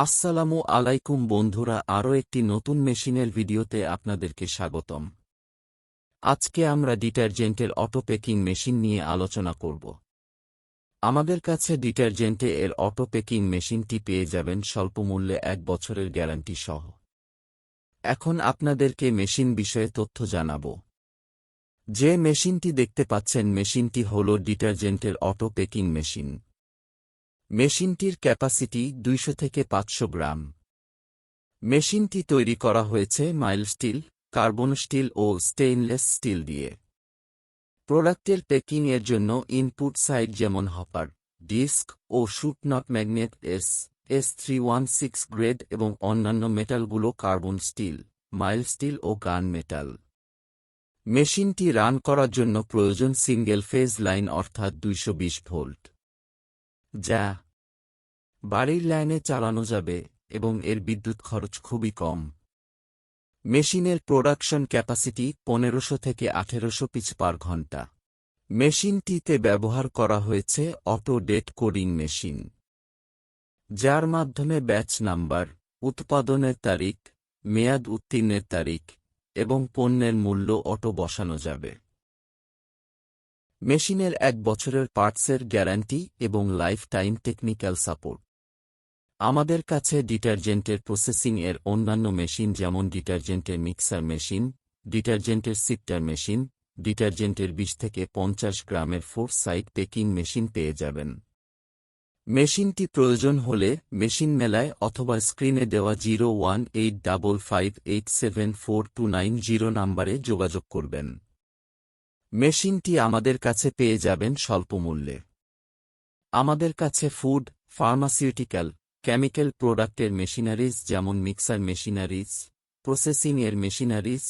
আসসালামু আলাইকুম বন্ধুরা, আরও একটি নতুন মেশিনের ভিডিওতে আপনাদেরকে স্বাগতম। আজকে আমরা ডিটারজেন্টের অটো প্যাকিং মেশিন নিয়ে আলোচনা করব। আমাদের কাছে ডিটারজেন্টে এর অটো প্যাকিং মেশিনটি পেয়ে যাবেন স্বল্প মূল্যে 1 বছরের গ্যারান্টি সহ। এখন আপনাদেরকে মেশিন বিষয়ে তথ্য জানাব। যে মেশিনটি দেখতে পাচ্ছেন, মেশিনটি হল ডিটারজেন্টের অটো প্যাকিং মেশিন। মেশিনটির ক্যাপাসিটি 200 থেকে 500 গ্রাম। মেশিনটি তৈরি করা হয়েছে মাইল্ড স্টিল, কার্বন স্টিল ও স্টেইনলেস স্টিল দিয়ে। প্রোডাক্টের প্যাকিংয়ের জন্য ইনপুট সাইড যেমন হপার, ডিস্ক ও chute nut magnet S316 grade এবং অন্যান্য মেটালগুলো কার্বন স্টিল, মাইল্ড স্টিল ও গান মেটাল। মেশিনটি রান করার জন্য প্রয়োজন সিঙ্গেল ফেজ লাইন অর্থাৎ 220 ভোল্ট, যা বাড়ির লাইনে চালানো যাবে এবং এর বিদ্যুৎ খরচ খুবই কম। মেশিনের প্রোডাকশন ক্যাপাসিটি 1500 থেকে 1800 পিস পার ঘন্টা। মেশিনটিতে ব্যবহার করা হয়েছে অটো ডেট কোডিং মেশিন, যার মাধ্যমে ব্যাচ নাম্বার, উৎপাদনের তারিখ, মেয়াদ উত্তীর্ণের তারিখ এবং পণ্যের মূল্য অটো বসানো যাবে। মেশিনের 1 বছরের পার্টসের গ্যারান্টি এবং লাইফ টাইম টেকনিক্যাল সাপোর্ট। আমাদের কাছে ডিটারজেন্টের প্রসেসিং এর অন্যান্য মেশিন যেমন ডিটারজেন্টের মিক্সার মেশিন, ডিটারজেন্টের সিপ্টার মেশিন, ডিটারজেন্টের 20 থেকে 50 গ্রামের 4 সাইড প্যাকিং মেশিন পেয়ে যাবেন। মেশিনটি প্রয়োজন হলে মেশিন মেলায় অথবা স্ক্রিনে দেওয়া 0185587429 নম্বরে যোগাযোগ করবেন। মেশিনটি আমাদের কাছে পেয়ে যাবেন স্বল্প মূল্যে। আমাদের কাছে ফুড, ফার্মাসিউটিক্যাল, কেমিক্যাল প্রোডাক্টের মেশিনারিজ যেমন মিক্সার মেশিনারিজ, প্রসেসিং এর machineries,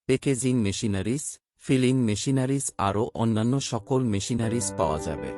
packaging machineries, filling machineries আরও অন্যান্য সকল মেশিনারিজ পাওয়া যাবে।